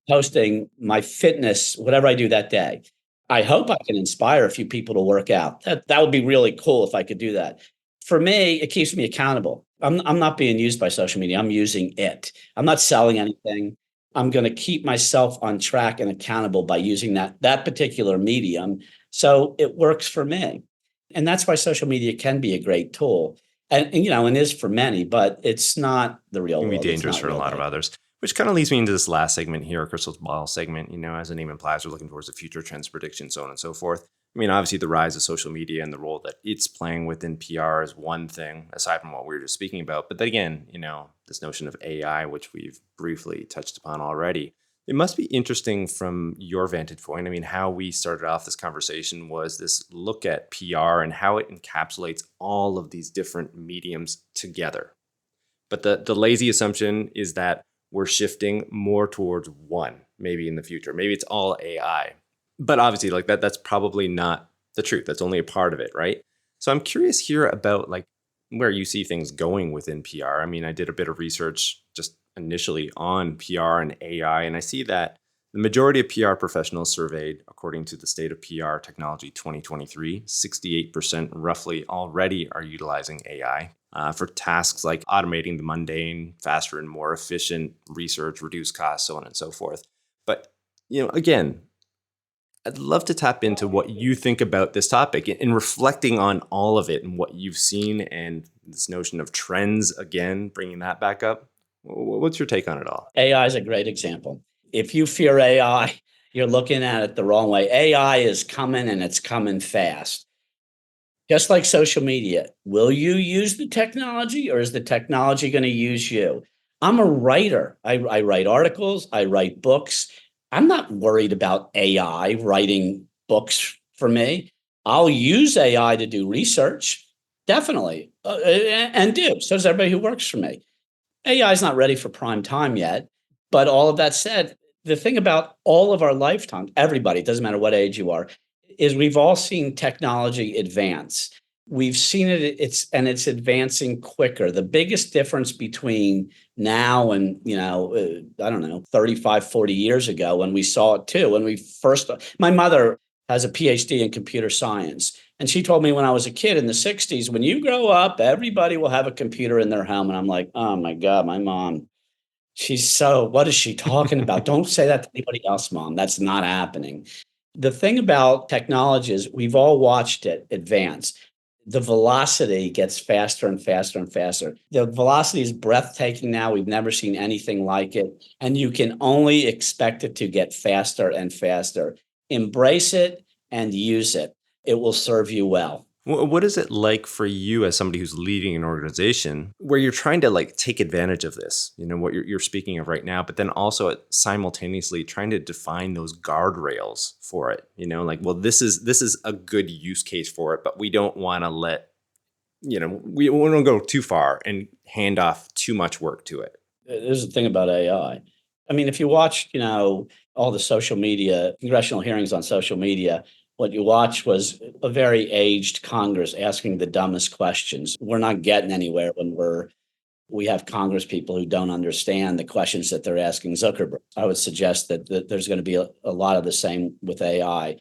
posting my fitness, whatever I do that day. I hope I can inspire a few people to work out. That would be really cool if I could do that. For me, it keeps me accountable. I'm not being used by social media. I'm using it. I'm not selling anything. I'm going to keep myself on track and accountable by using that particular medium. So it works for me. And that's why social media can be a great tool. And is for many, but it's not the It real can be world. It's dangerous not for a real lot of life. others, which kind of leads me into this last segment here, Crystal Ball segment. As the name implies, we're looking towards the future, trends, predictions, so on and so forth. I mean, obviously, the rise of social media and the role that it's playing within PR is one thing, aside from what we were just speaking about. But then again, this notion of AI, which we've briefly touched upon already. It must be interesting from your vantage point. I mean, how we started off this conversation was this look at PR and how it encapsulates all of these different mediums together. But the lazy assumption is that we're shifting more towards one, maybe in the future. Maybe it's all AI. But obviously, like that's probably not the truth. That's only a part of it, right? So I'm curious here about like where you see things going within PR. I mean, I did a bit of research just initially on PR and AI, and I see that the majority of PR professionals surveyed, according to the State of PR Technology 2023, 68% roughly already are utilizing AI for tasks like automating the mundane, faster and more efficient research, reduce costs, so on and so forth. But, again, I'd love to tap into what you think about this topic and reflecting on all of it and what you've seen and this notion of trends, again, bringing that back up. What's your take on it all? AI is a great example. If you fear AI, you're looking at it the wrong way. AI is coming and it's coming fast. Just like social media, will you use the technology or is the technology going to use you? I'm a writer. I write articles, I write books. I'm not worried about AI writing books for me. I'll use AI to do research, definitely, and do. So does everybody who works for me. AI is not ready for prime time yet. But all of that said, the thing about all of our lifetime, everybody, it doesn't matter what age you are, is we've all seen technology advance. We've seen it's advancing quicker. The biggest difference between now and, I don't know, 35, 40 years ago when we saw it too, when we first, my mother has a PhD in computer science. And she told me when I was a kid in the 60s, when you grow up, everybody will have a computer in their home. And I'm like, oh my God, my mom, what is she talking about? Don't say that to anybody else, mom. That's not happening. The thing about technology is we've all watched it advance. The velocity gets faster and faster and faster. The velocity is breathtaking now. We've never seen anything like it. And you can only expect it to get faster and faster. Embrace it and use it. It will serve you well. What is it like for you as somebody who's leading an organization where you're trying to like take advantage of this, what you're speaking of right now, but then also simultaneously trying to define those guardrails for it, like, well, this is a good use case for it, but we don't want to we don't go too far and hand off too much work to it. There's the thing about AI. I mean, if you watch, all the social media, congressional hearings on social media, what you watched was a very aged Congress asking the dumbest questions. We're not getting anywhere when we have Congress people who don't understand the questions that they're asking Zuckerberg. I would suggest that there's going to be a lot of the same with AI.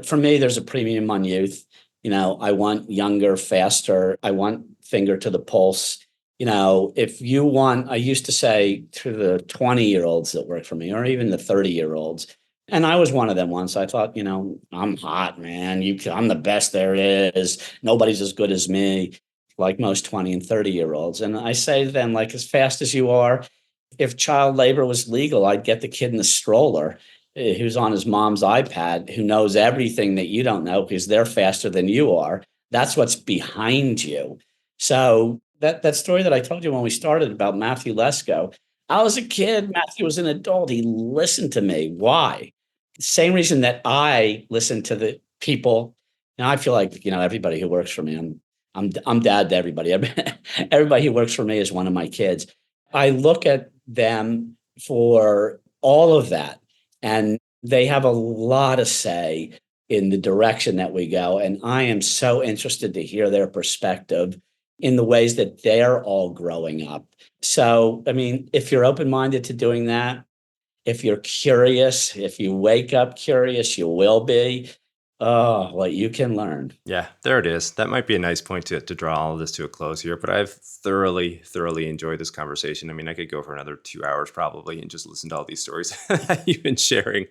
For me, there's a premium on youth. I want younger, faster. I want finger to the pulse. If you want, I used to say to the 20-year-olds that work for me, or even the 30-year-olds, and I was one of them once. I thought, I'm hot, man. I'm the best there is. Nobody's as good as me, like most 20 and 30-year-olds. And I say to them, like, as fast as you are, if child labor was legal, I'd get the kid in the stroller who's on his mom's iPad, who knows everything that you don't know because they're faster than you are. That's what's behind you. So that story that I told you when we started about Matthew Lesko, I was a kid. Matthew was an adult. He listened to me. Why? Same reason that I listen to the people. And I feel like, everybody who works for me, I'm dad to everybody. Everybody who works for me is one of my kids. I look at them for all of that, and they have a lot of say in the direction that we go. And I am so interested to hear their perspective in the ways that they're all growing up. So, I mean, if you're open-minded to doing that, if you're curious, if you wake up curious, you will be. Oh, well, you can learn. Yeah, there it is. That might be a nice point to draw all of this to a close here, but I've thoroughly, thoroughly enjoyed this conversation. I mean, I could go for another 2 hours probably and just listen to all these stories that you've been sharing.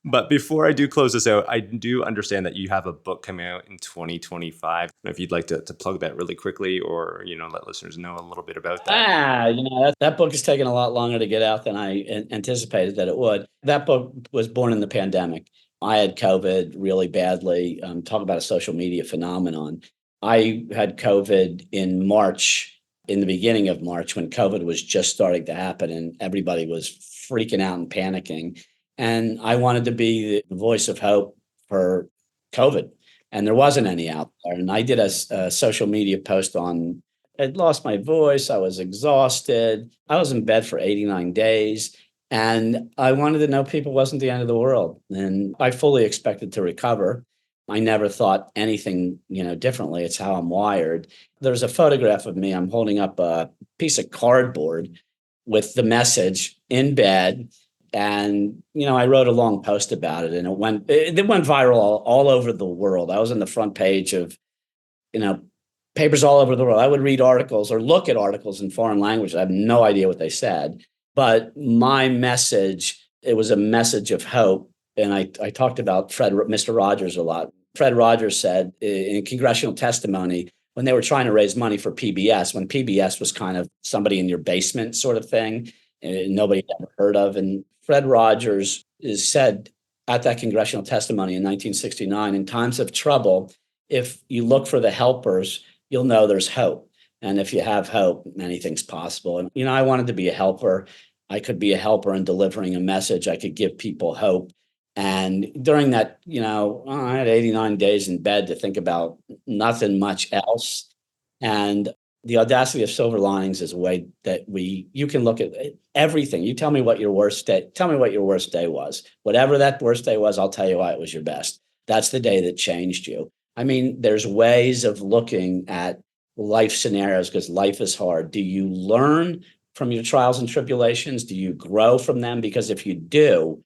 But before I do close this out, I do understand that you have a book coming out in 2025. If you'd like to plug that really quickly or, let listeners know a little bit about that. That book has taken a lot longer to get out than I anticipated that it would. That book was born in the pandemic. I had COVID really badly. Talk about a social media phenomenon. I had COVID in March in the beginning of March when COVID was just starting to happen and everybody was freaking out and panicking. And I wanted to be the voice of hope for COVID. And there wasn't any out there. And I did a social media post on, I'd lost my voice. I was exhausted. I was in bed for 89 days. And I wanted to know people wasn't the end of the world. And I fully expected to recover. I never thought anything, differently. It's how I'm wired. There's a photograph of me. I'm holding up a piece of cardboard with the message in bed. And, I wrote a long post about it and it went viral all over the world. I was on the front page of, you know, papers all over the world. I would read articles or look at articles in foreign language. I have no idea what they said, but my message, it was a message of hope. And I talked about Mr. Rogers a lot. Fred Rogers said in congressional testimony, when they were trying to raise money for PBS, when PBS was kind of somebody in your basement sort of thing, and nobody had ever heard of. And Fred Rogers is said at that congressional testimony in 1969, in times of trouble, if you look for the helpers, you'll know there's hope. And if you have hope, anything's possible. And, I wanted to be a helper. I could be a helper in delivering a message. I could give people hope. And during that, I had 89 days in bed to think about nothing much else. And the audacity of silver linings is a way that you can look at everything. You tell me what your worst day was. Whatever that worst day was, I'll tell you why it was your best. That's the day that changed you. I mean, there's ways of looking at life scenarios because life is hard. Do you learn from your trials and tribulations? Do you grow from them? Because if you do,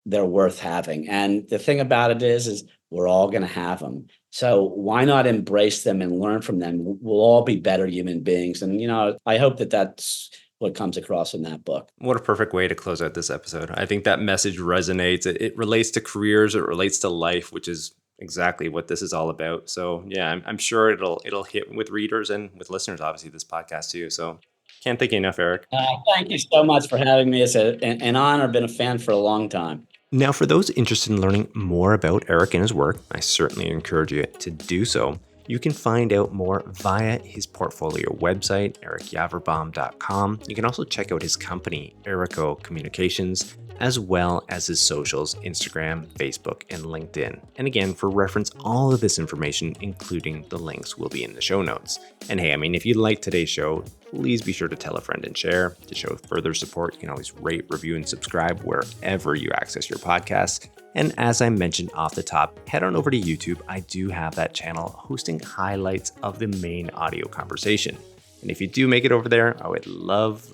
they're worth having. And the thing about it is we're all going to have them. So why not embrace them and learn from them? We'll all be better human beings. And, I hope that that's what comes across in that book. What a perfect way to close out this episode. I think that message resonates. It relates to careers. It relates to life, which is exactly what this is all about. So yeah, I'm sure it'll hit with readers and with listeners, obviously, this podcast too. So can't thank you enough, Eric. Thank you so much for having me. It's an honor. Been a fan for a long time. Now, for those interested in learning more about Eric and his work, I certainly encourage you to do so. You can find out more via his portfolio website, ericyaverbaum.com. You can also check out his company, Ericho Communications, as well as his socials, Instagram, Facebook, and LinkedIn. And again, for reference, all of this information, including the links, will be in the show notes. And hey, if you liked today's show, please be sure to tell a friend and share. To show further support, you can always rate, review, and subscribe wherever you access your podcasts. And as I mentioned off the top, head on over to YouTube. I do have that channel hosting highlights of the main audio conversation. And if you do make it over there, I would love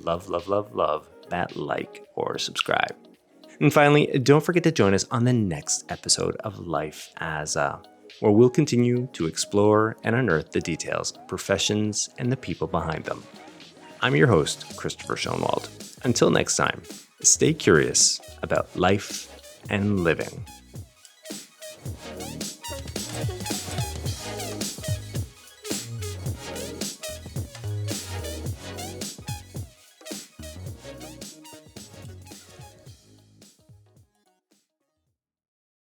that like or subscribe. And finally, don't forget to join us on the next episode of Life as A, where we'll continue to explore and unearth the details, professions, and the people behind them. I'm your host, Christopher Schoenwald. Until next time, stay curious about life and living.